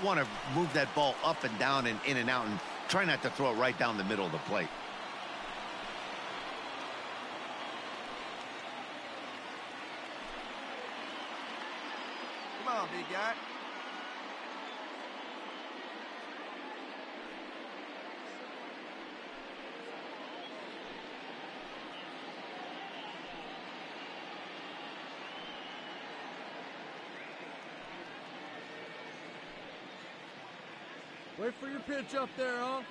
want to move that ball up and down and in and out and try not to throw it right down the middle of the plate. Come on, big guy. Wait for your pitch up there, huh?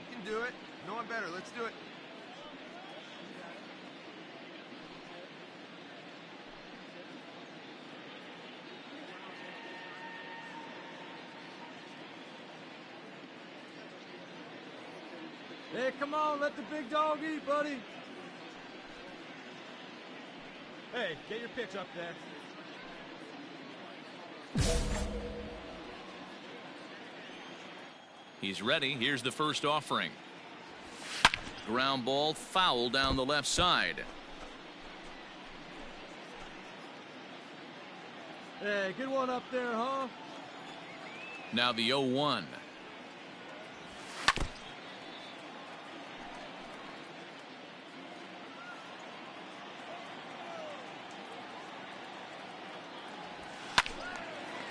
You can do it. No one better. Let's do it. Hey, come on, let the big dog eat, buddy. Hey, get your pitch up there. He's ready. Here's the first offering. Ground ball, foul down the left side. Hey, good one up there, huh? Now the 0-1.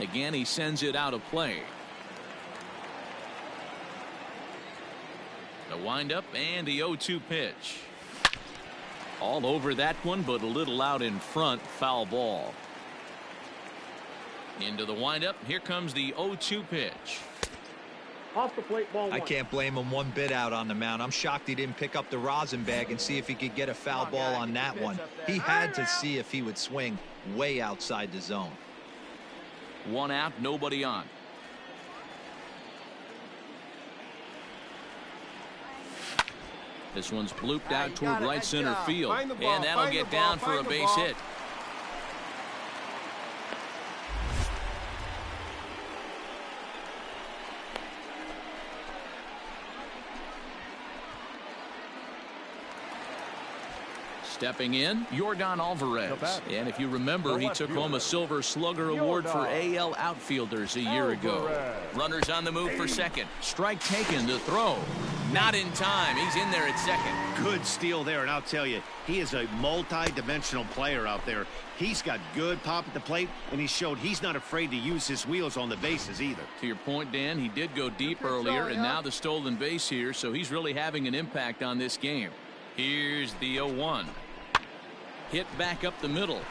Again, he sends it out of play. The windup and the 0-2 pitch. All over that one, but a little out in front. Foul ball. Into the windup. Here comes the 0-2 pitch. Off the plate, ball one. I can't blame him one bit out on the mound. I'm shocked he didn't pick up the rosin bag and see if he could get a foul ball on that one. He had to see if he would swing way outside the zone. One out, nobody on. This one's blooped out toward right center field, and that'll get down for a base hit. Stepping in, Yordan Alvarez. And if you remember, he took home a Silver Slugger Award for AL outfielders a year ago. Runners on the move for second. Strike taken to throw. Not in time. He's in there at second. Good steal there, and I'll tell you, he is a multi-dimensional player out there. He's got good pop at the plate, and he showed he's not afraid to use his wheels on the bases either. To your point, Dan, he did go deep earlier, and now the stolen base here, so he's really having an impact on this game. Here's the 0-1. Hit back up the middle.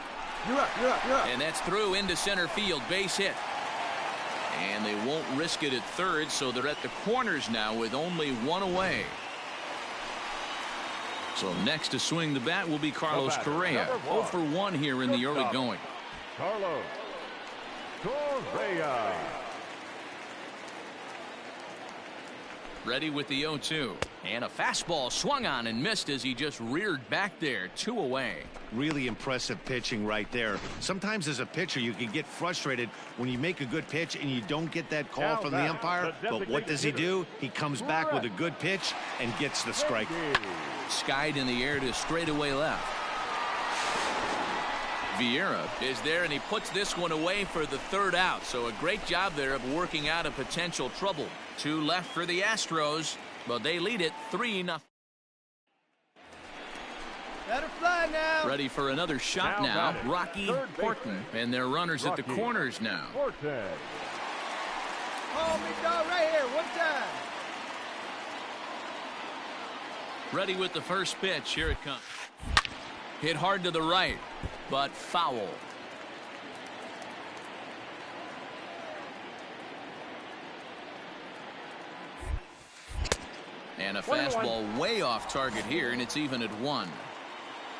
You're up. And that's through into center field. Base hit. And they won't risk it at third, so they're at the corners now with only one away. So next to swing the bat will be Carlos Correa. 0 for 1 here in the early going. Carlos Correa. Ready with the 0-2. And a fastball swung on and missed as he just reared back there. 2 away. Really impressive pitching right there. Sometimes as a pitcher you can get frustrated when you make a good pitch and you don't get that call from the umpire. But what does he do? He comes back with a good pitch and gets the strike. Skied in the air to straightaway left. Vieira is there, and he puts this one away for the third out. So a great job there of working out a potential trouble. 2 left for the Astros, but they lead it 3-0. Let her fly now. Ready for another shot now. Rocky Horton, and their runners at the corners now. Oh, big dog right here. One time. Ready with the first pitch. Here it comes. Hit hard to the right, but foul. And a fastball way off target here, and it's even at 1.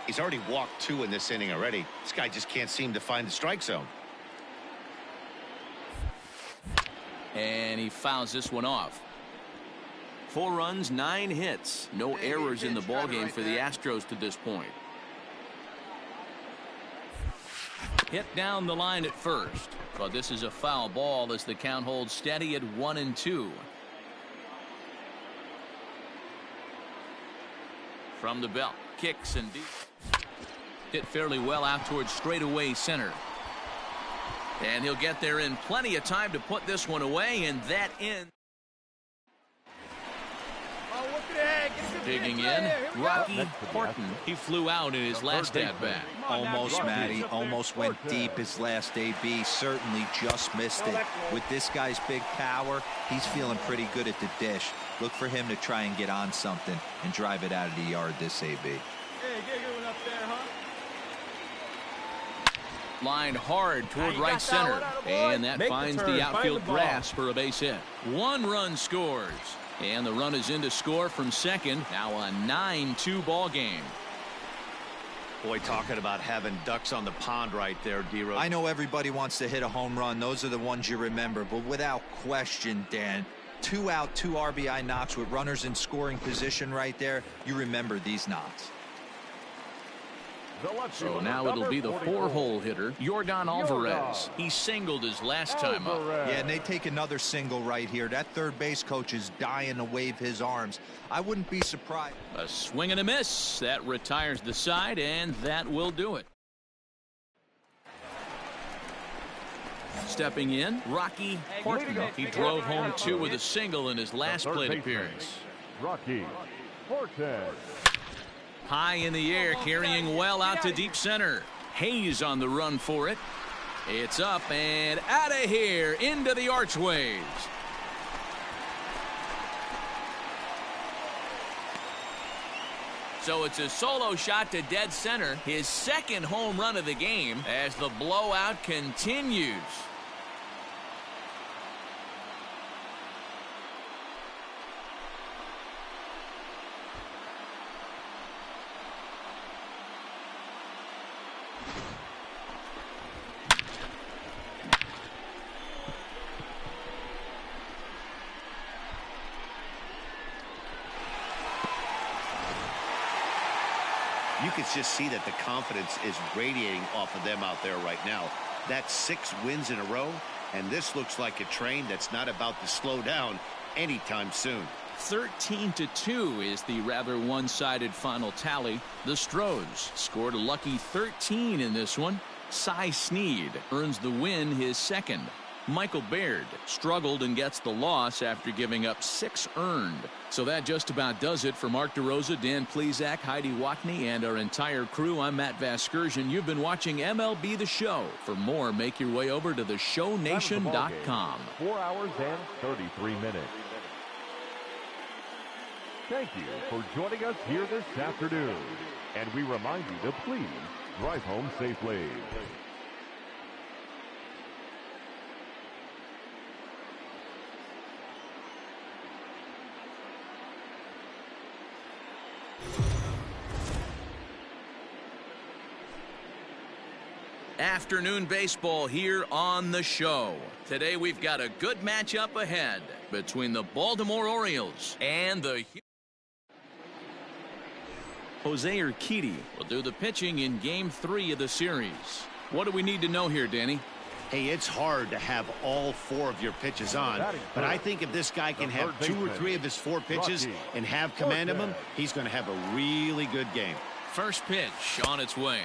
He's already walked 2 in this inning already. This guy just can't seem to find the strike zone. And he fouls this one off. 4 runs, 9 hits. No errors in the ballgame for the Astros to this point. Hit down the line at first. But this is a foul ball as the count holds steady at 1-2. From the belt, kicks and deep. Hit fairly well out towards straightaway center. And he'll get there in plenty of time to put this one away, and that ends. Oh, look at that. Get a good Digging pitch right in, here. Here we Rocky go. Horton. He flew out in his last at-bat. Almost, Matty. Almost went deep his last AB. Certainly just missed it. With this guy's big power, he's feeling pretty good at the dish. Look for him to try and get on something and drive it out of the yard this AB. Hey, get a good one up there, huh? Lined hard toward right center. And that finds the outfield grass for a base hit. 1 run scores. And the run is in to score from second. Now a 9-2 ball game. Boy, talking about having ducks on the pond right there, D-Rose. I know everybody wants to hit a home run. Those are the ones you remember. But without question, Dan, 2 out, 2 RBI knocks with runners in scoring position right there. You remember these knocks. So now it'll be the 4-hole hitter, Yordan Alvarez. He singled his last time up. Yeah, and they take another single right here. That third base coach is dying to wave his arms. I wouldn't be surprised. A swing and a miss. That retires the side, and that will do it. Stepping in, Rocky Horton. He drove home 2 with a single in his last plate appearance. Rocky Horton. High in the air, carrying well out to deep center. Hayes on the run for it. It's up and out of here into the archways. So it's a solo shot to dead center, his second home run of the game as the blowout continues. You can just see that the confidence is radiating off of them out there right now. That's 6 wins in a row, and this looks like a train that's not about to slow down anytime soon. 13-2 is the rather one-sided final tally. The Stros scored a lucky 13 in this one. Cy Snead earns the win, his second. Michael Baird struggled and gets the loss after giving up 6 earned. So that just about does it for Mark DeRosa, Dan Plesac, Heidi Watney, and our entire crew. I'm Matt Vasgersian. You've been watching MLB The Show. For more, make your way over to theshownation.com. 4 hours and 33 minutes. Thank you for joining us here this afternoon. And we remind you to please drive home safely. Afternoon baseball here on the show. Today we've got a good matchup ahead between the Baltimore Orioles and the Jose Urquidy will do the pitching in Game 3 of the series. What do we need to know here, Danny? Hey, it's hard to have all 4 of your pitches on, but I think if this guy can have 2 or 3 of his 4 pitches and have command of them, he's going to have a really good game. First pitch on its way.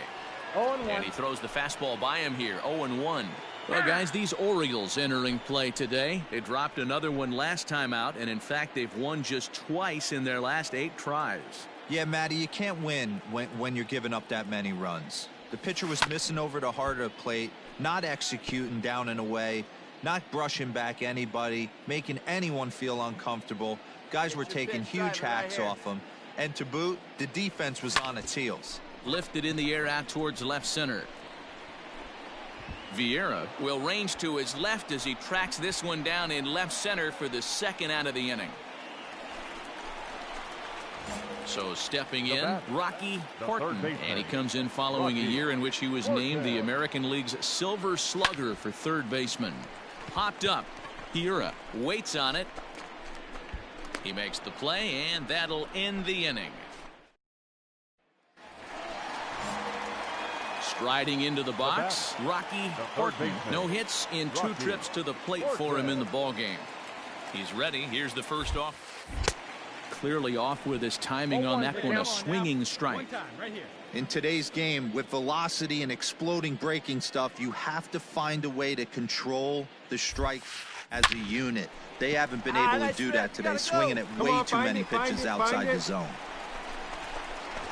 And he throws the fastball by him here. 0-1. Well, guys, these Orioles entering play today. They dropped another one last time out, and in fact, they've won just twice in their last 8 tries. Yeah, Matty, you can't win when you're giving up that many runs. The pitcher was missing over the heart of the plate, not executing down and away, not brushing back anybody, making anyone feel uncomfortable. Guys were taking huge hacks off him. And to boot, the defense was on its heels. Lifted in the air out towards left center. Vieira will range to his left as he tracks this one down in left center for the second out of the inning. So stepping in, Rocky Horton, and he comes in following a year in which he was named the American League's Silver Slugger for third baseman. Popped up. Vieira waits on it. He makes the play, and that'll end the inning. Striding into the box, Rocky Horton. No hits in 2 trips to the plate for him in the ballgame. He's ready. Here's the first off. clearly off with his timing on that one, a swinging strike. In today's game, with velocity and exploding breaking stuff, you have to find a way to control the strike as a unit. They haven't been able to do that today, swinging at way too many pitches outside the zone.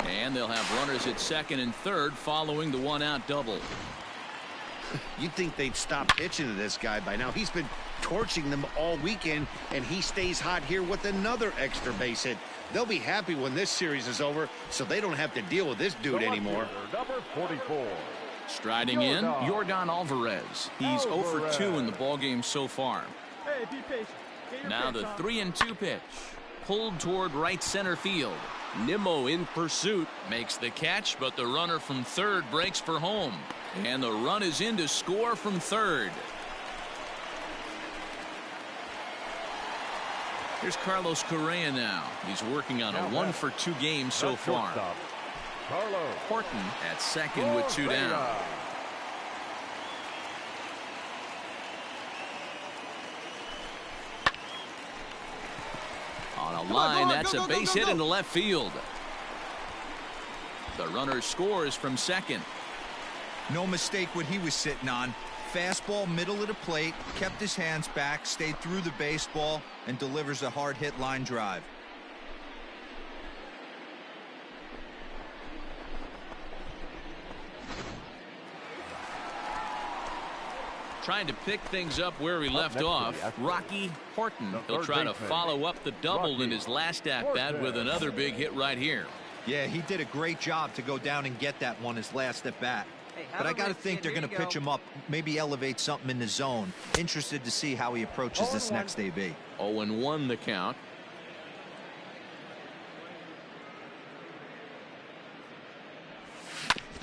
And they'll have runners at second and third following the one-out double. You'd think they'd stop pitching to this guy by now. He's been torching them all weekend, and he stays hot here with another extra base hit. They'll be happy when this series is over, so they don't have to deal with this dude anymore. Number 44. Striding in, Yordan Alvarez. He's 0 for 2 in the ballgame so far. Hey, be patient. Now the 3-2 pitch. Pulled toward right center field. Nimmo in pursuit. Makes the catch, but the runner from third breaks for home. And the run is in to score from third. Here's Carlos Correa now. He's working on a 1 for 2 game so far. Horton at second with 2 down. On a line, that's a base hit into left field. The runner scores from second. No mistake what he was sitting on. Fastball middle of the plate, kept his hands back, stayed through the baseball, and delivers a hard hit line drive. Trying to pick things up where he left off, Rocky Horton. He'll try to follow up the double in his last at-bat with another big hit right here. Yeah, he did a great job to go down and get that one his last at-bat. But I got to think they're going to pitch him up, maybe elevate something in the zone. Interested to see how he approaches this next AB. 0-1 the count.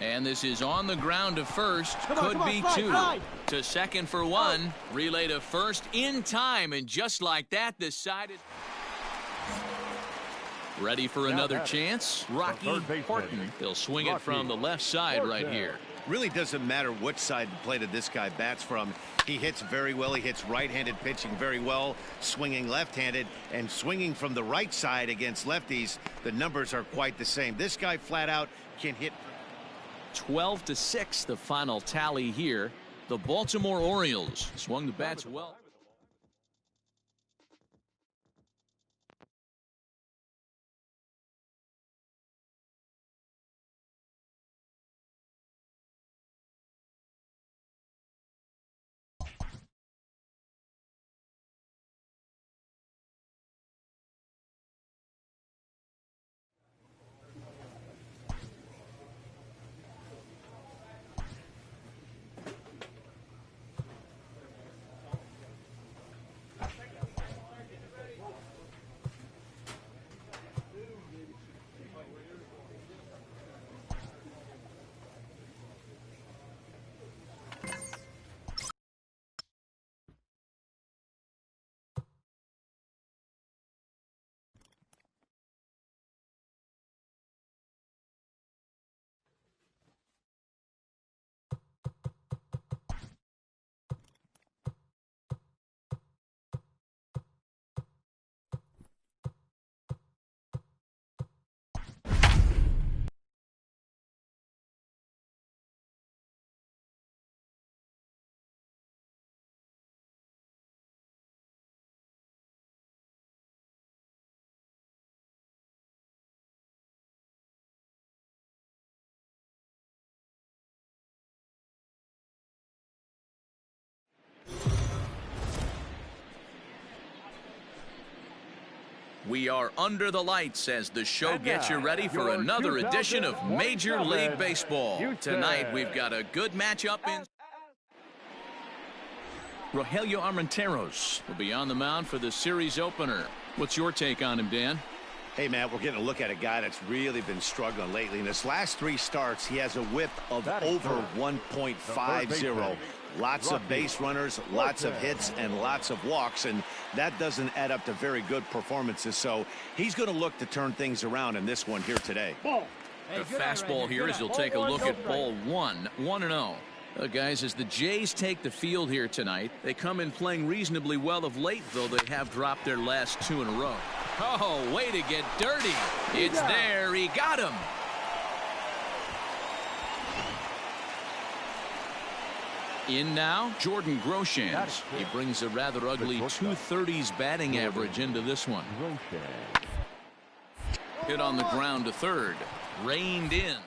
And this is on the ground to first. Could be 2. To second for 1. Relay to first in time. And just like that, this side is ready for another chance. Rocky Horton. He'll swing it from the left side right here. Really doesn't matter which side of the plate this guy bats from. He hits very well. He hits right-handed pitching very well, swinging left-handed, and swinging from the right side against lefties. The numbers are quite the same. This guy flat out can hit. 12-6 the final tally here. The Baltimore Orioles swung the bats well. We are under the lights as the show gets you ready for another edition of Major League Baseball. Tonight we've got a good matchup in. Rogelio Armenteros will be on the mound for the series opener. What's your take on him, Dan? Hey, Matt, we're getting a look at a guy that's really been struggling lately. In his last 3 starts, he has a whip of over 1.50. Lots of base runners, lots of hits, and lots of walks, and that doesn't add up to very good performances. So he's going to look to turn things around in this one here today. The fastball here as he'll take a look at ball 1, 1-0. Guys, as the Jays take the field here tonight, they come in playing reasonably well of late, though they have dropped their last 2 in a row. Oh, way to get dirty. It's there. He got him. In now, Jordan Groshans. He brings a rather ugly 230s batting average into this one. Hit on the ground to third. Reined in.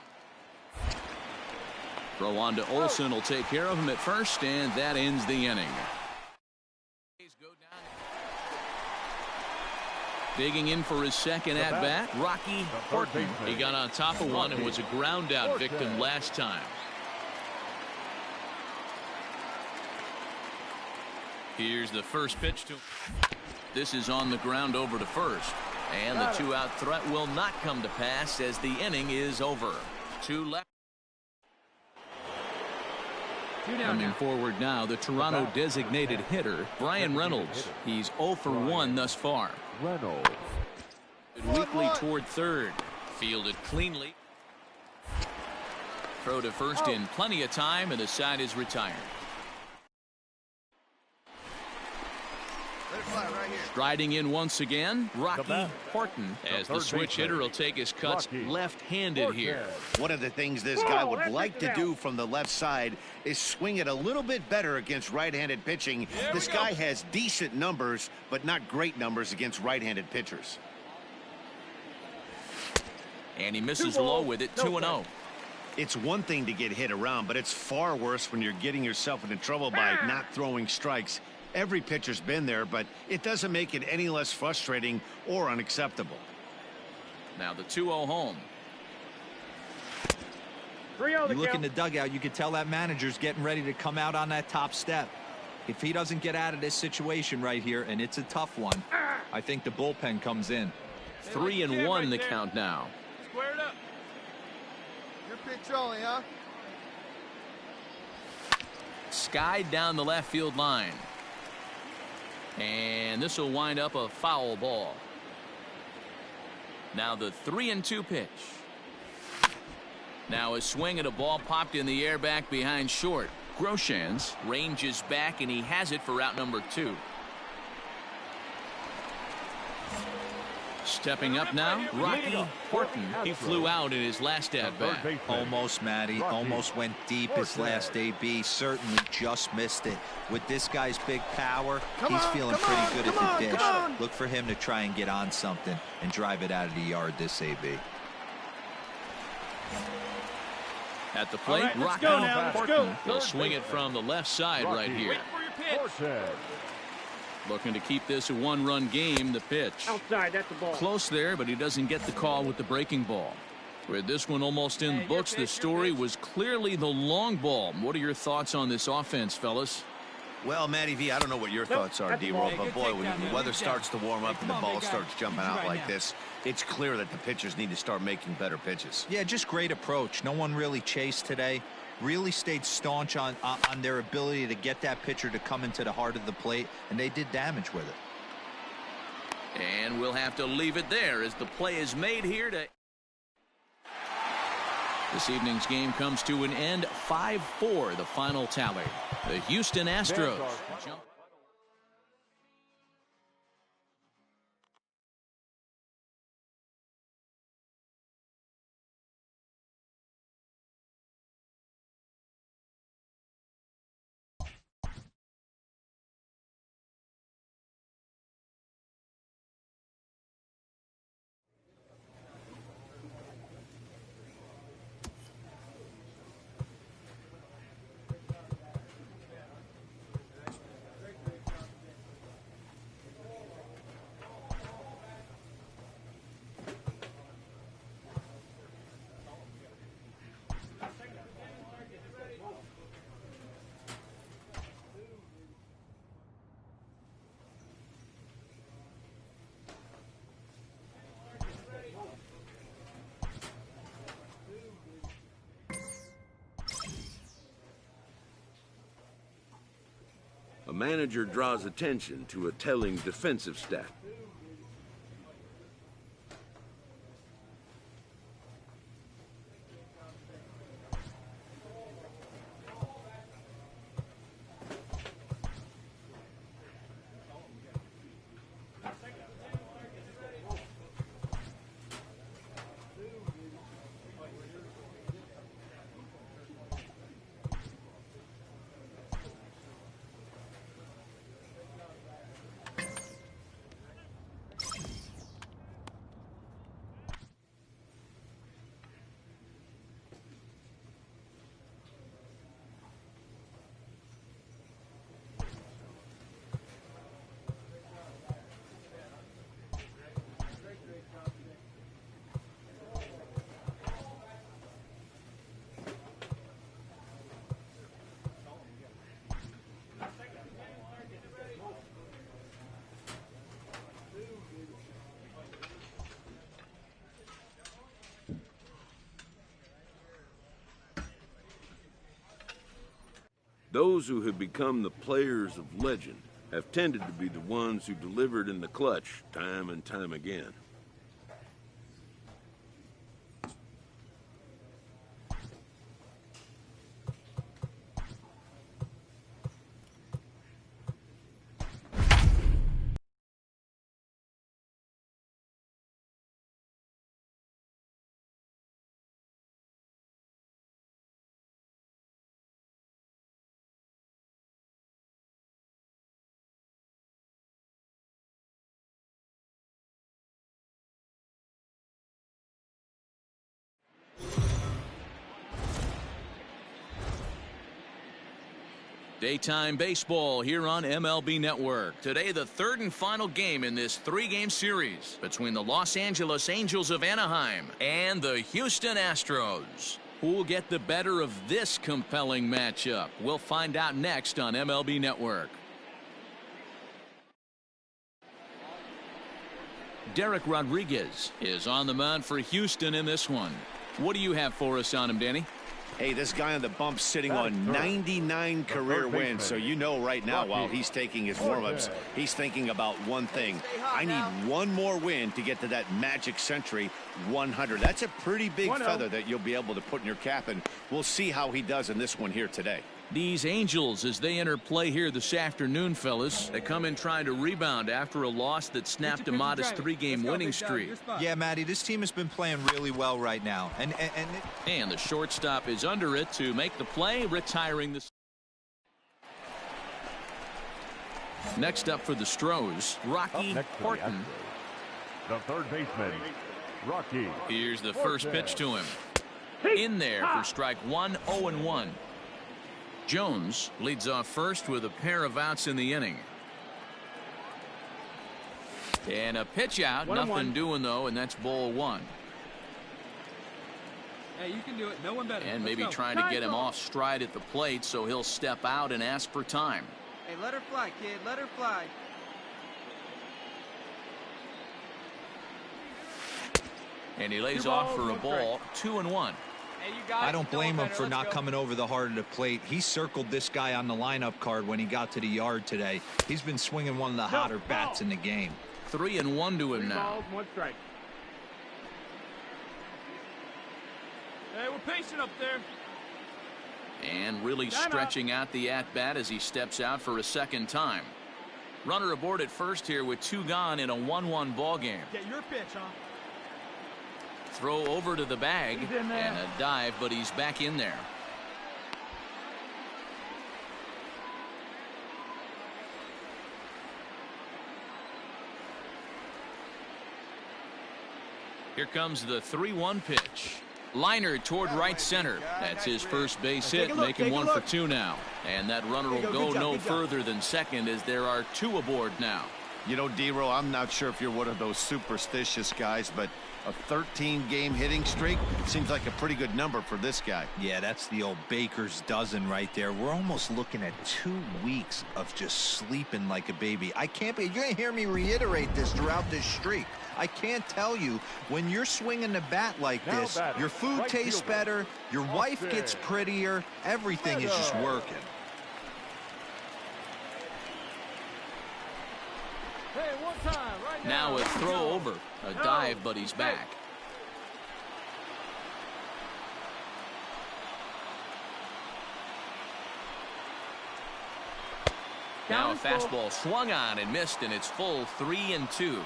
Throw on to Olsen will take care of him at first, and that ends the inning. Digging in for his second at-bat, Rocky Horton. He got on top of one and was a ground-out victim last time. Here's the first pitch to him. This is on the ground over to first. And the two-out threat will not come to pass as the inning is over. Two left. Coming forward now, the Toronto designated hitter, Brian Reynolds. He's 0 for 1 thus far. Reynolds. Weakly toward third. Fielded cleanly. Throw to first in plenty of time, and the side is retired. Let it fly right here. Striding in once again, Rocky Horton, as the switch hitter will take his cuts left-handed here. One of the things this guy would like to do from the left side is swing it a little bit better against right-handed pitching. This guy has decent numbers, but not great numbers against right-handed pitchers. And he misses low with it, 2-0. It's one thing to get hit around, but it's far worse when you're getting yourself into trouble by not throwing strikes. Every pitcher's been there, but it doesn't make it any less frustrating or unacceptable. Now the 2-0 home. You look in the dugout, you can tell that manager's getting ready to come out on that top step. If he doesn't get out of this situation right here, and it's a tough one, I think the bullpen comes in. 3-1 the count now. Square it up. Your pitch only, huh? Skied down the left field line. And this will wind up a foul ball. Now the 3-2 pitch. Now a swing at a ball popped in the air back behind short. Groshans ranges back, and he has it for out number 2. Stepping up now, Rocky Horton. He flew out in his last at-bat. Almost, Matty. Almost went deep his last AB. Certainly just missed it. With this guy's big power, he's feeling pretty good at the dish. Look for him to try and get on something and drive it out of the yard this AB. At the plate, Right, Rocky Horton. He'll swing it from the left side right here. Wait for your pitch. Looking to keep this a one-run game. The pitch. Outside, that's the ball. Close there, but he doesn't get the call with the breaking ball. With this one almost in the books, the story was clearly the long ball. What are your thoughts on this offense, fellas? Well, Matty V, I don't know what your thoughts are, D-Roll, but boy, when the weather starts to warm up and the ball starts jumping out like this, it's clear that the pitchers need to start making better pitches. Yeah, just great approach. No one really chased today. Really stayed staunch on their ability to get that pitcher to come into the heart of the plate, and they did damage with it. And we'll have to leave it there as the play is made here to... This evening's game comes to an end, 5-4, the final tally. The Houston Astros jump. A manager draws attention to a telling defensive stat. Those who have become the players of legend have tended to be the ones who delivered in the clutch time and time again. Daytime baseball here on MLB Network. Today, the third and final game in this three-game series between the Los Angeles Angels of Anaheim and the Houston Astros. Who will get the better of this compelling matchup? We'll find out next on MLB Network. Derek Rodriguez is on the mound for Houston in this one. What do you have for us on him, Danny? Hey, this guy on the bump sitting on 99 career wins, so you know right now while he's taking his warm-ups, he's thinking about one thing. I need one more win to get to that magic century 100. That's a pretty big feather that you'll be able to put in your cap, and we'll see how he does in this one here today. These Angels, as they enter play here this afternoon, fellas, they come in trying to rebound after a loss that snapped a modest three-game winning streak. Yeah, Matty, this team has been playing really well right now. And the shortstop is under it to make the play, retiring the... Next up for the Stros, Rocky Horton. The third baseman, Rocky. Here's the first pitch to him. In there for strike one, 0-1. Jones leads off first with a pair of outs in the inning. And a pitch out, nothing doing though, and that's ball one. Hey, you can do it. No one better. And maybe trying to get him off stride at the plate, so he'll step out and ask for time. Hey, let her fly, kid. Let her fly. And he lays off for a ball, 2-1. I don't blame him for not coming over the heart of the plate. He circled this guy on the lineup card when he got to the yard today. He's been swinging one of the hotter bats in the game. 3-1 to him now. 3 balls, 1 strike. Hey, we're patient up there. And really stretching out the at-bat as he steps out for a second time. Runner aboard at first here with 2 gone in a 1-1 ball game. Get your pitch, huh? Throw over to the bag and a dive, but he's back in there. Here comes the 3-1 pitch. Liner toward right center. That's his first base hit, making 1 for 2 now. And that runner will go no further than second as there are 2 aboard now. You know, D-Row, I'm not sure if you're one of those superstitious guys, but a 13-game hitting streak seems like a pretty good number for this guy. Yeah, that's the old baker's dozen right there. We're almost looking at 2 weeks of just sleeping like a baby. I can't be. You're going to hear me reiterate this throughout this streak. I can't tell you, when you're swinging the bat like this, your food tastes better, your wife gets prettier, everything is just working. Now a throw over, a dive, but he's back. Now a fastball swung on and missed, and it's full 3-2.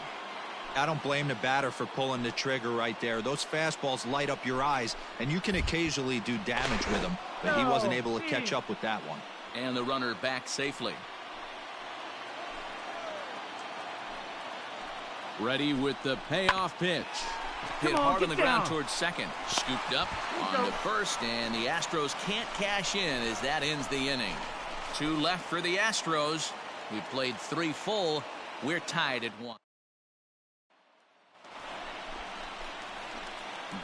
I don't blame the batter for pulling the trigger right there. Those fastballs light up your eyes, and you can occasionally do damage with them, but he wasn't able to catch up with that one. And the runner back safely. Ready with the payoff pitch. Hit hard on the ground towards second. Scooped up on the first, and the Astros can't cash in as that ends the inning. 2 left for the Astros. We played 3 full. We're tied at 1.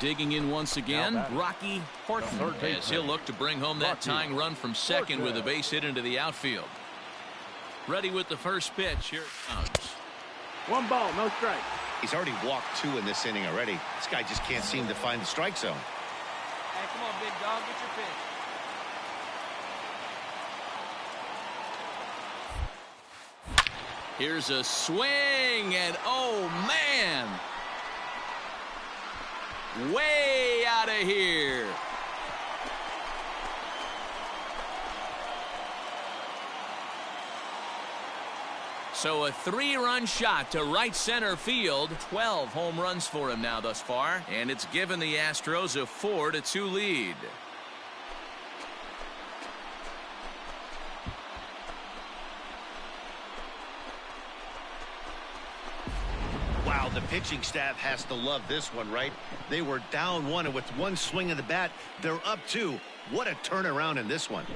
Digging in once again, Rocky Horton, as he'll look to bring home that tying run from second with a base hit into the outfield. Ready with the first pitch. Here it comes. 1 ball, no strike. He's already walked 2 in this inning already. This guy just can't seem to find the strike zone. Hey, come on, big dog, get your pitch. Here's a swing, and oh, man. Way out of here. So a 3-run shot to right center field. 12 home runs for him now thus far, and it's given the Astros a 4-2 lead. Wow, the pitching staff has to love this one, right? They were down 1, and with one swing of the bat, they're up 2. What a turnaround in this one.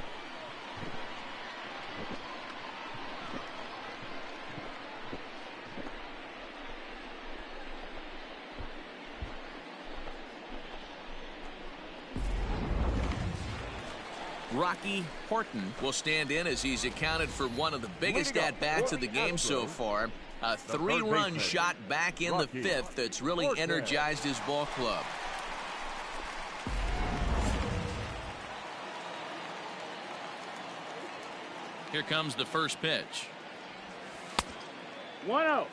Rocky Horton will stand in as he's accounted for one of the biggest at-bats of the game so far. A 3-run shot back in the 5th that's really energized his ball club. Here comes the first pitch. 1-0.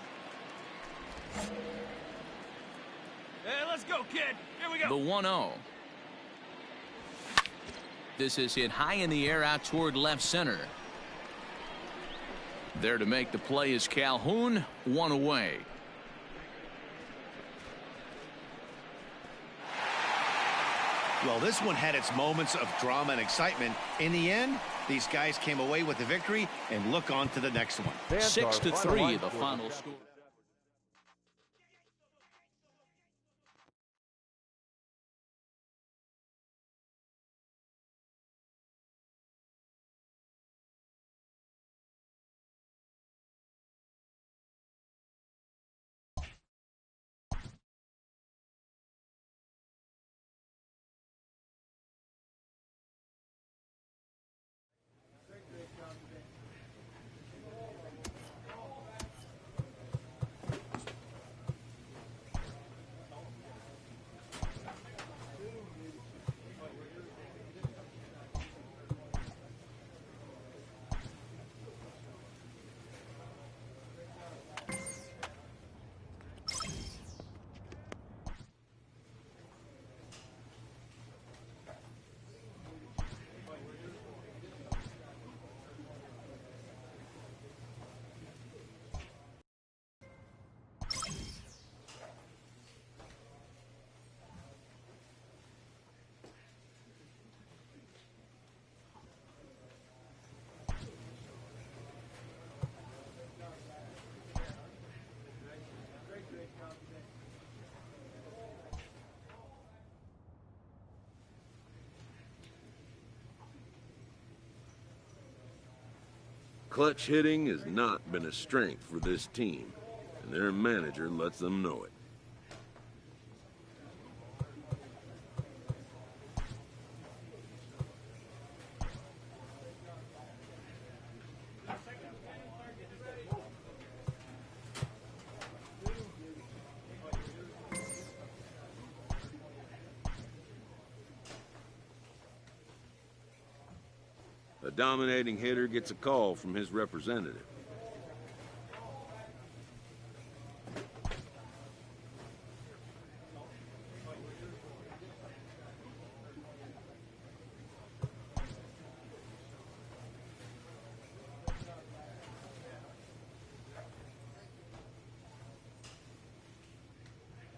Hey, let's go, kid. Here we go. The 1-0. This is hit high in the air out toward left center. There to make the play is Calhoun, 1 away. Well, this one had its moments of drama and excitement. In the end, these guys came away with the victory and look on to the next one. 6-3 the final score. Clutch hitting has not been a strength for this team, and their manager lets them know it. A dominating hitter gets a call from his representative.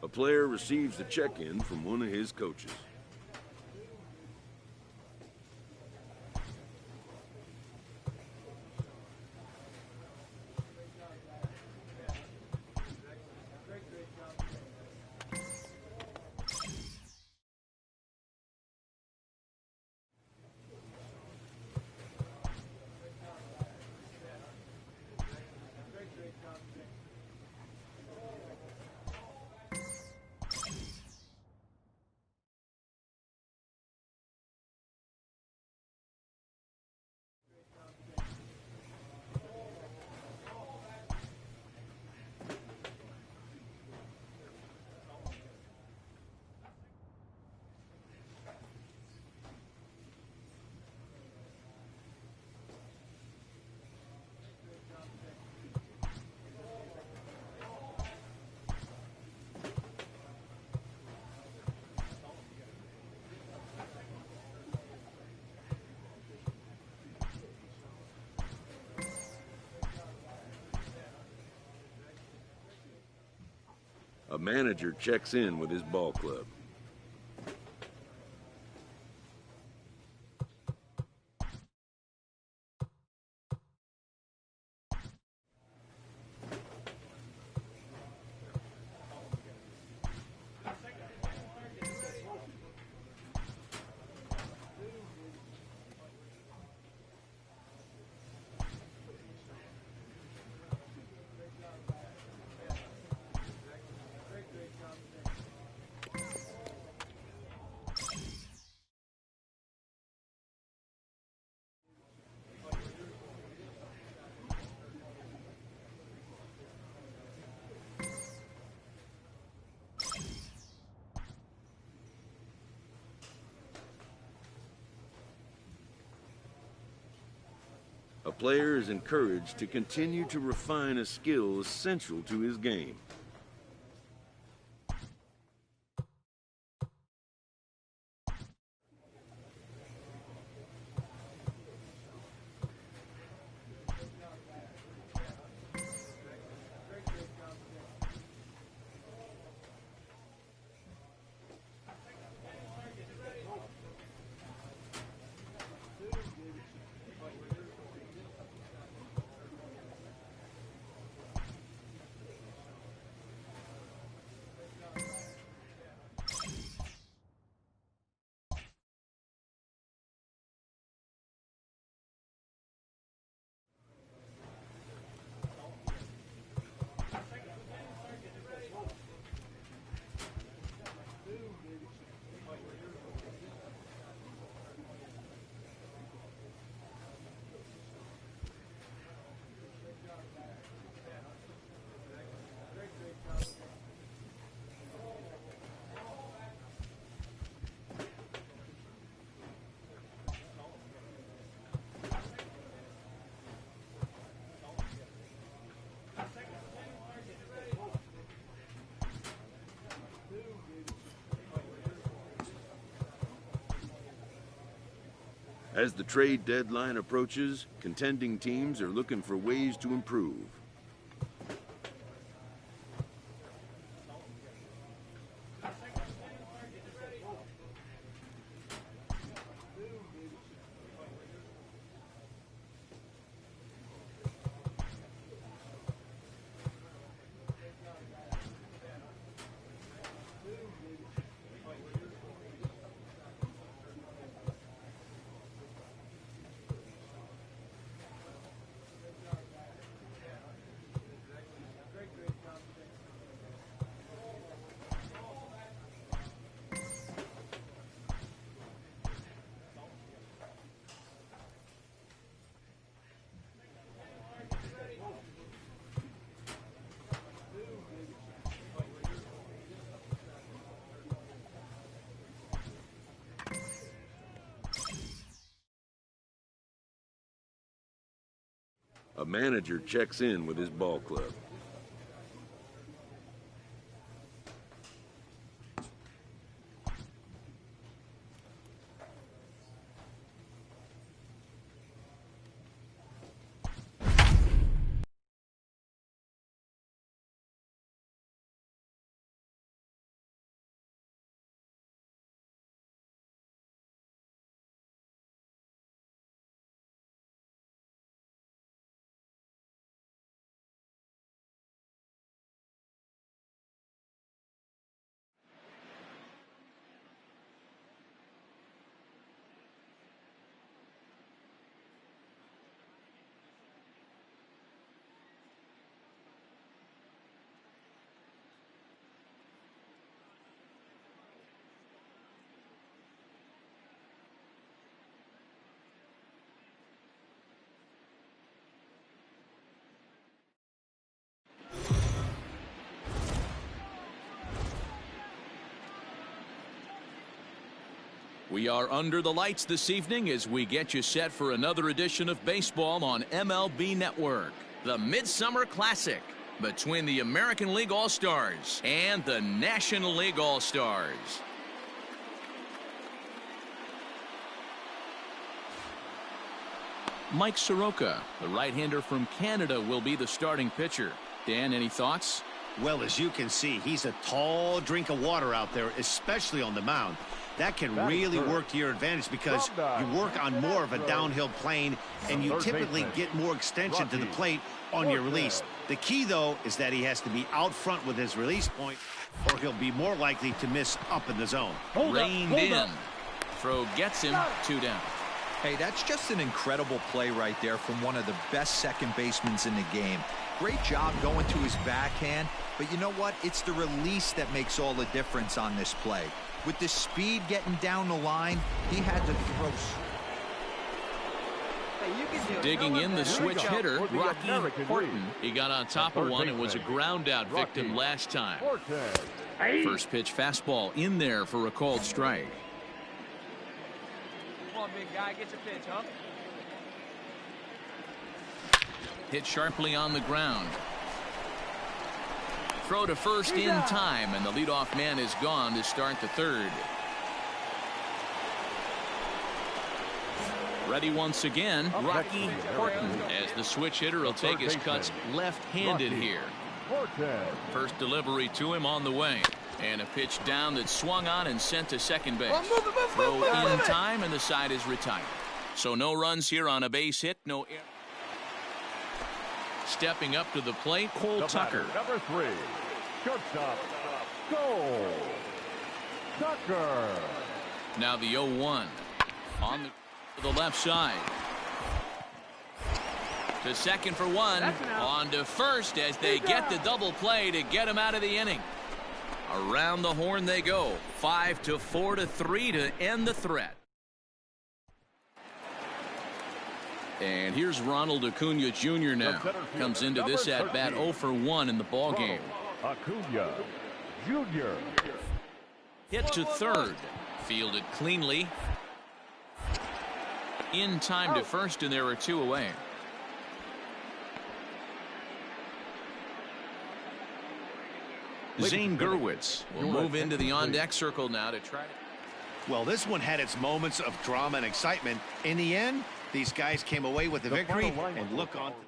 A player receives a check-in from one of his coaches. A manager checks in with his ball club. A player is encouraged to continue to refine a skill essential to his game. As the trade deadline approaches, contending teams are looking for ways to improve. A manager checks in with his ball club. We are under the lights this evening as we get you set for another edition of baseball on MLB Network. The Midsummer Classic between the American League All-Stars and the National League All-Stars. Mike Soroka, the right-hander from Canada, will be the starting pitcher. Dan, any thoughts? Well, as you can see, he's a tall drink of water out there, especially on the mound. That can really work to your advantage because you work on more of a downhill plane and you typically get more extension to the plate on your release. The key, though, is that he has to be out front with his release point or he'll be more likely to miss up in the zone. Reined in. Throw gets him 2 down. Hey, that's just an incredible play right there from one of the best second basemen in the game. Great job going to his backhand, but you know what? It's the release that makes all the difference on this play. With the speed getting down the line, he had to throw. Hey, you can do it. Digging in the switch hitter, Rocky Horton. He got on top of one and was a ground out victim last time. First pitch fastball in there for a called strike. Come on, big guy, get your pitch, huh? Hit sharply on the ground. Throw to first in time, and the leadoff man is gone to start the third. Ready once again, Rocky Horton, as the switch hitter will take his cuts left-handed here. First delivery to him on the way. And a pitch down that swung on and sent to second base. Throw in time, and the side is retired. So no runs here on a base hit, no air. Stepping up to the plate, Cole Tucker. Number 3, shortstop, goal, Tucker. Now the 0-1 on the left side. To second for one. On to first as they get the double play to get him out of the inning. Around the horn they go. 5-4 to 3 to end the threat. And here's Ronald Acuna Jr. now. Comes into this at bat 0 for 1 in the ball game. Acuna Jr. Hit to third. Fielded cleanly. In time to first, and there are 2 away. Zane Gurwitz will move into the on-deck circle now to try to... Well, this one had its moments of drama and excitement. In the end, these guys came away with the victory and look on to the...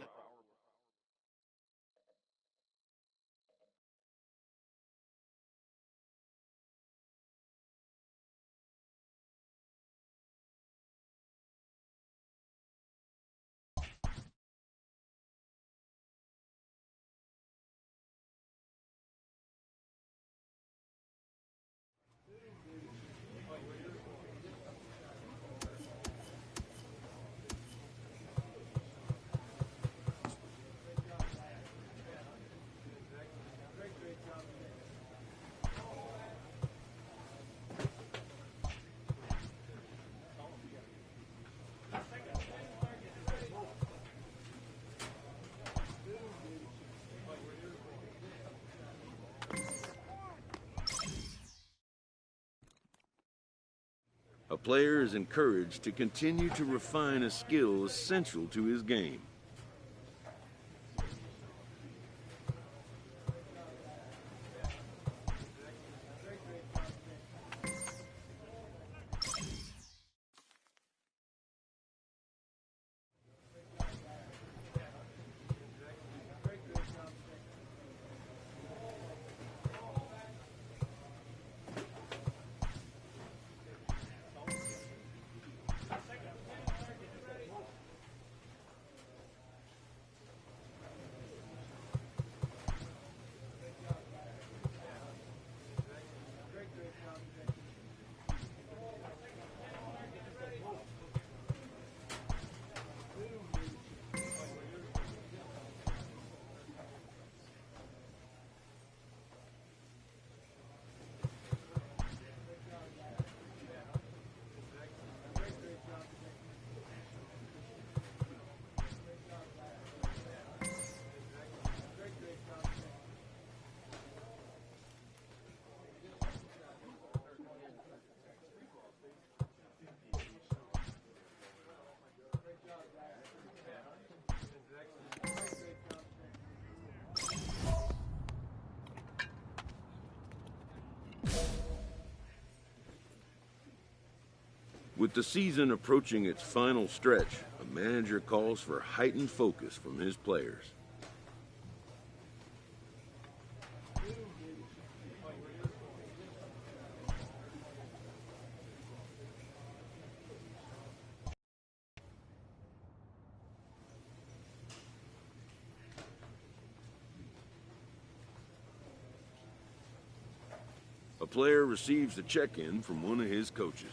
A player is encouraged to continue to refine a skill essential to his game. With the season approaching its final stretch, a manager calls for heightened focus from his players. A player receives a check-in from one of his coaches.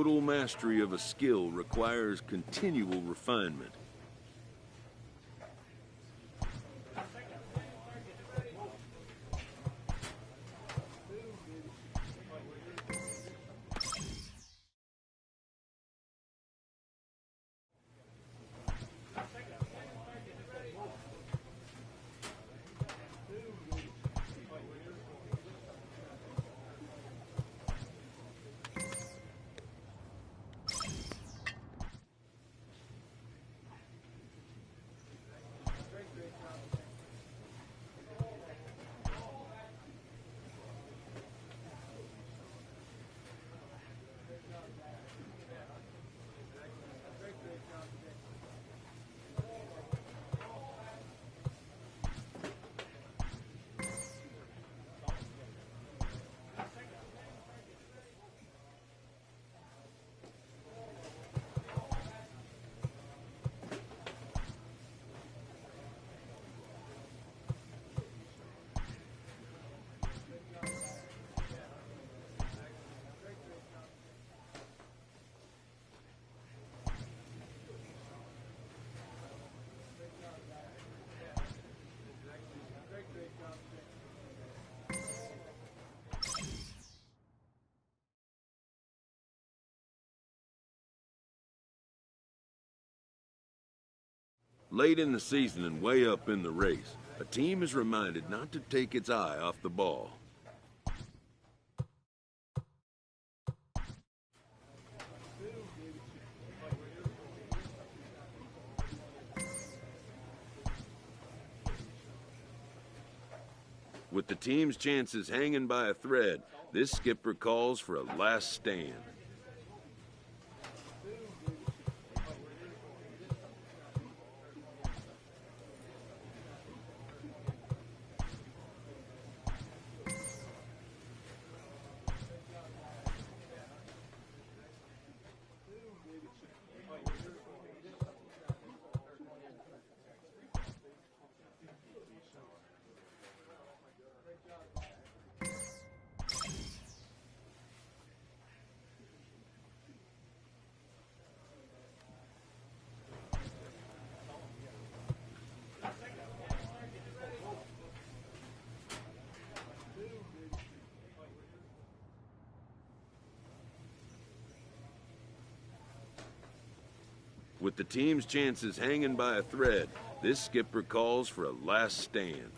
Total mastery of a skill requires continual refinement. Late in the season and way up in the race, a team is reminded not to take its eye off the ball. With the team's chances hanging by a thread, this skipper calls for a last stand. With the team's chances hanging by a thread, this skipper calls for a last stand.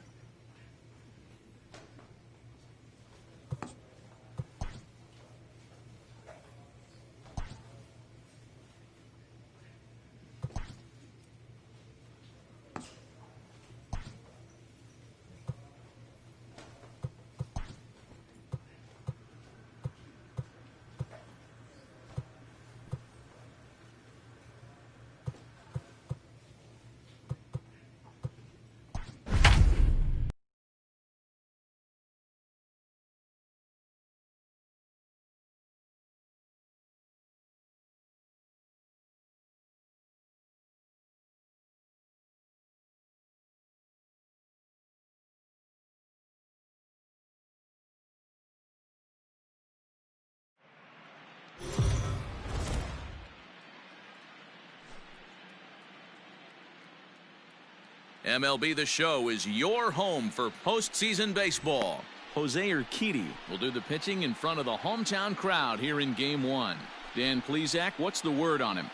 MLB The Show is your home for postseason baseball. Jose Urquidy will do the pitching in front of the hometown crowd here in Game 1. Dan Plesac, what's the word on him?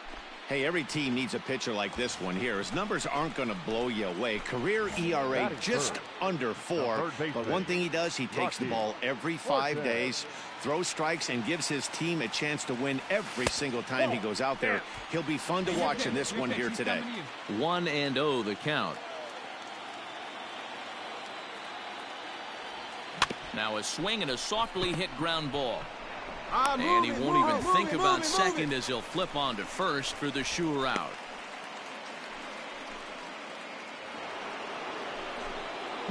Hey, every team needs a pitcher like this one here. His numbers aren't going to blow you away. Career ERA just under 4. But one thing he does, he takes the ball every 5 days, throws strikes, and gives his team a chance to win every single time he goes out there. He'll be fun to watch in this one here today. 1-0 the count. Now a swing and a softly hit ground ball. And he won't even think about second as he'll flip on to first for the sure out.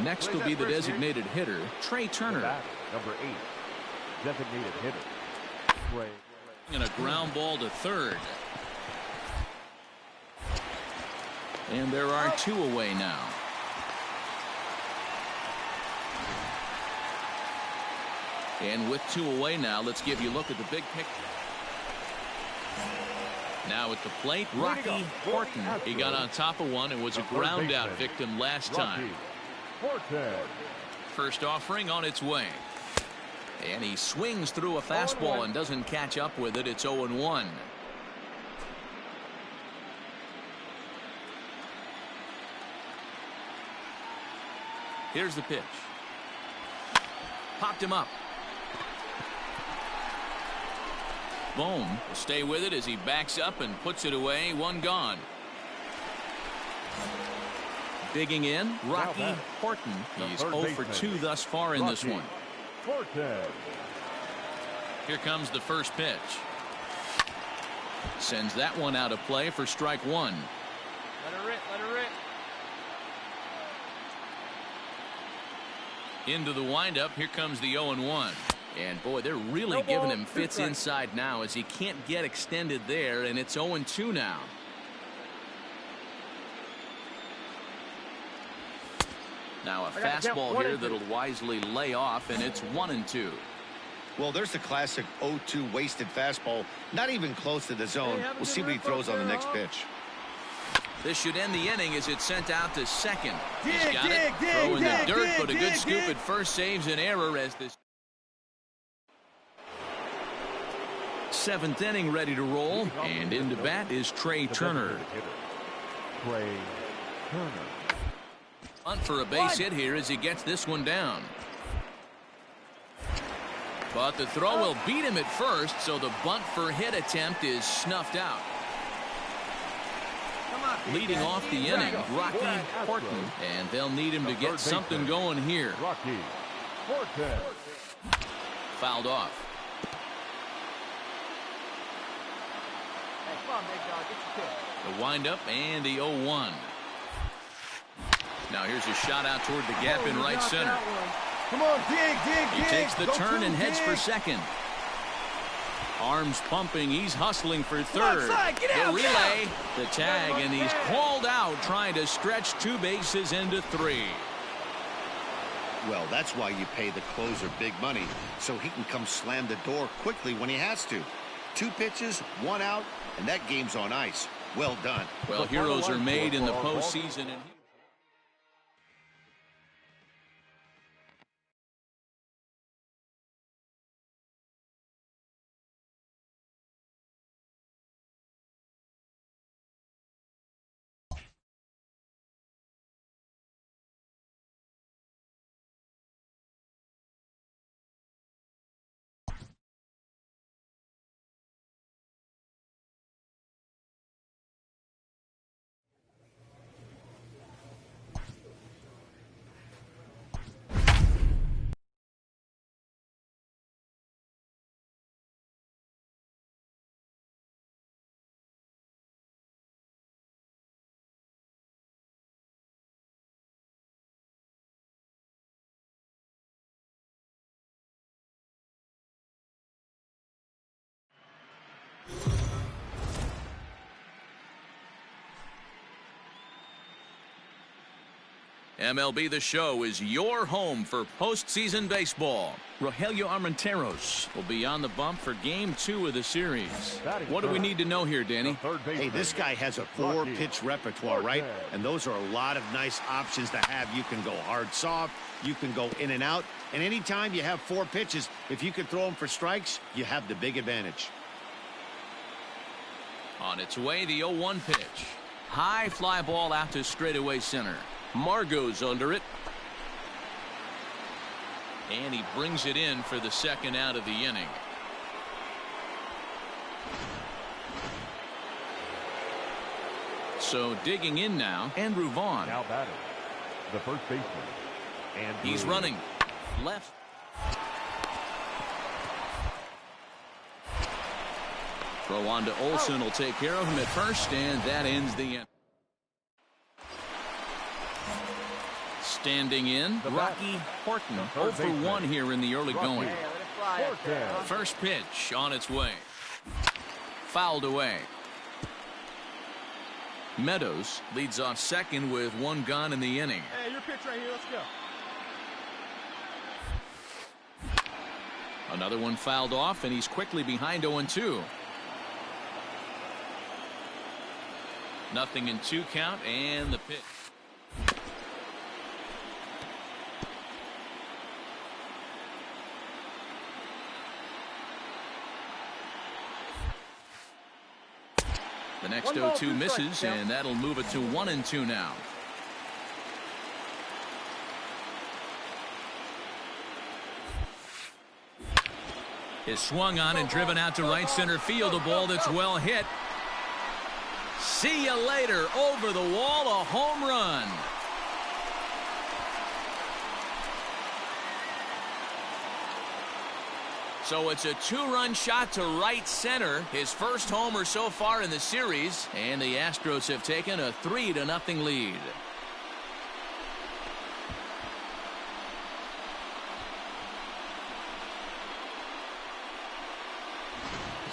Next will be the designated hitter, Trey Turner. Number 8, designated hitter. And a ground ball to third. And there are 2 away now. And with 2 away now, let's give you a look at the big picture. Now at the plate, Rocky Horton. He got on top of one and was a ground out victim last time. First offering on its way. And he swings through a fastball and doesn't catch up with it. It's 0-1. Here's the pitch. Popped him up. Bohm will stay with it as he backs up and puts it away. One gone. Digging in, Rocky Horton. He's 0 for 2 thus far in this one. Here comes the first pitch. Sends that one out of play for strike one. Let her rip, let her rip. Into the windup. Here comes the 0-1. And boy, they're really giving him fits inside now as he can't get extended there, and it's 0-2 now. Now a fastball here that'll wisely lay off, and it's 1-2. Well, there's the classic 0-2 wasted fastball. Not even close to the zone. We'll see what he throws on the next pitch. This should end the inning as it's sent out to second. He's got it. Throw in the dirt, but a good scoop at first saves an error as this 7th inning ready to roll, and into bat is Trey Turner. Bunt for a base hit here as he gets this one down. But the throw will beat him at first, so the bunt for hit attempt is snuffed out. Leading off the inning, Rocky Horton, and they'll need him to get something going here. Fouled off. The windup and the 0-1. Now here's a shot out toward the gap in right center. Come on, dig. He takes the turn and heads for second. Arms pumping. He's hustling for third. The relay, the tag, and he's called out trying to stretch 2 bases into 3. Well, that's why you pay the closer big money, so he can come slam the door quickly when he has to. 2 pitches, 1 out, and that game's on ice. Well done. Well, heroes are made in the postseason. And MLB The Show is your home for postseason baseball. Rogelio Armenteros will be on the bump for Game 2 of the series. What do we need to know here, Danny? Hey, this guy has a 4-pitch repertoire, right? And those are a lot of nice options to have. You can go hard, soft. You can go in and out. And anytime you have 4 pitches, if you can throw them for strikes, you have the big advantage. On its way, the 0-1 pitch. High fly ball out to straightaway center. Margot's under it. And he brings it in for the second out of the inning. So digging in now, Andrew Vaughn. Now batting, the first baseman. Andrew. He's running left. Throw on to Olsen will take care of him at first, and that ends the inning. Standing in, Rocky Horton, 0 for 1 here in the early going. First pitch on its way. Fouled away. Meadows leads off second with 1 gone in the inning. Hey, your pitch right here. Let's go. Another one fouled off, and he's quickly behind 0-2. 0-2 count and the pitch. The next 0-2 misses, and that'll move it to 1-2 now. Is swung on and driven out to right center field. A ball that's well hit. See you later. Over the wall, a home run. So it's a 2-run shot to right center. His first homer so far in the series. And the Astros have taken a 3-0 lead.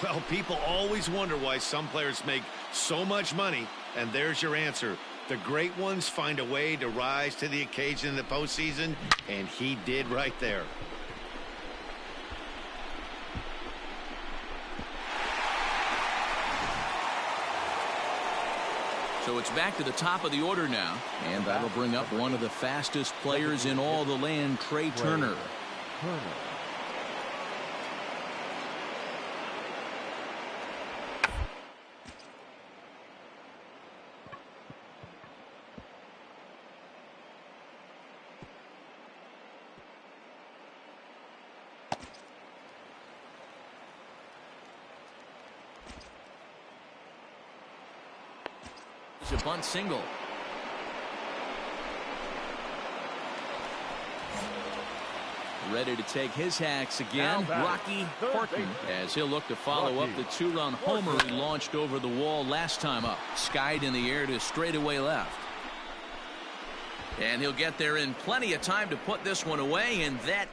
Well, people always wonder why some players make so much money, and there's your answer. The great ones find a way to rise to the occasion in the postseason, and he did right there. So it's back to the top of the order now, and that'll bring up one of the fastest players in all the land, Trey Turner. A bunt single. Ready to take his hacks again. Rocky Horton, as he'll look to follow up the 2-run homer he launched over the wall last time up. Skied in the air to straightaway left. And he'll get there in plenty of time to put this one away, and that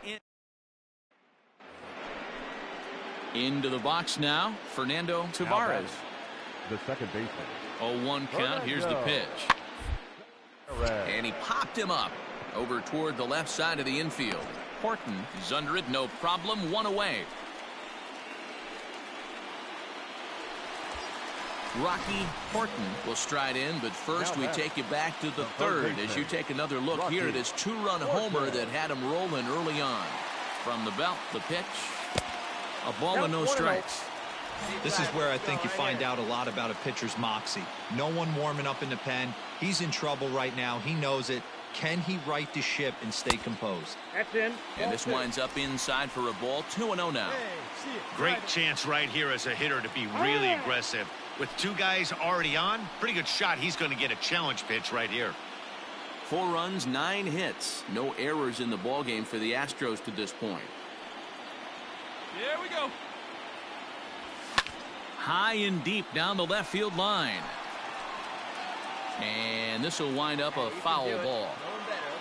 into the box now. Fernando Taveras. The second baseman. 0-1 count. Here's the pitch. And he popped him up over toward the left side of the infield. Horton is under it, no problem. 1 away. Rocky Horton will stride in, but first we take you back to the third as you take another look here at his 2-run homer that had him rolling early on. From the belt, the pitch. A ball and no strikes. This is where I think you find out a lot about a pitcher's moxie. No one warming up in the pen. He's in trouble right now. He knows it. Can he right the ship and stay composed? That's in. And this winds up inside for a ball. 2-0 now. Great chance right here as a hitter to be really aggressive. With 2 guys already on, pretty good shot. He's going to get a challenge pitch right here. 4 runs, 9 hits. No errors in the ballgame for the Astros to this point. Here we go. High and deep down the left field line. And this will wind up a foul ball.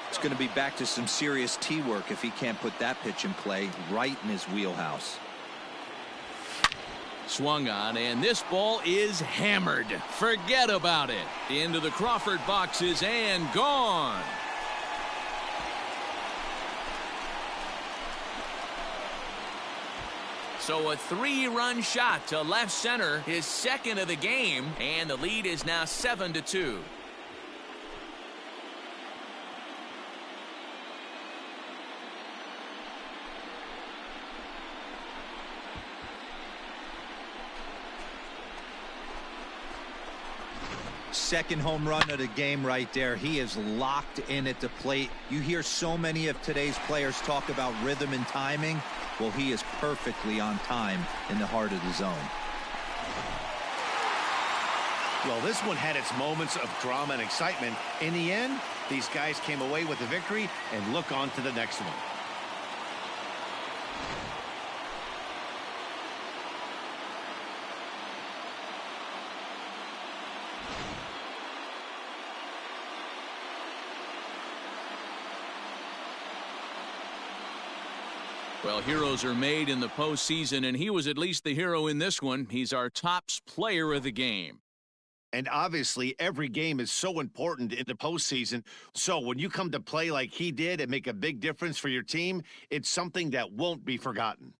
It's going to be back to some serious tee work if he can't put that pitch in play right in his wheelhouse. Swung on, and this ball is hammered. Forget about it. Into the Crawford boxes and gone. So a 3-run shot to left center, his second of the game, and the lead is now 7-2. Second home run of the game right there. He is locked in at the plate. You hear so many of today's players talk about rhythm and timing. Well, he is perfectly on time in the heart of the zone. Well, this one had its moments of drama and excitement. In the end, these guys came away with the victory and look on to the next one. Well, heroes are made in the postseason, and he was at least the hero in this one. He's our top player of the game. And obviously, every game is so important in the postseason. So when you come to play like he did and make a big difference for your team, it's something that won't be forgotten.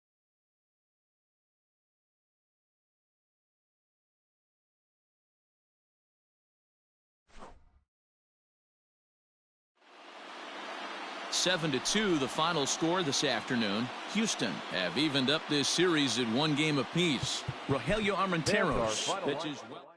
7-2 the final score this afternoon. Houston have evened up this series at 1 game apiece. Rogelio Armenteros pitches well.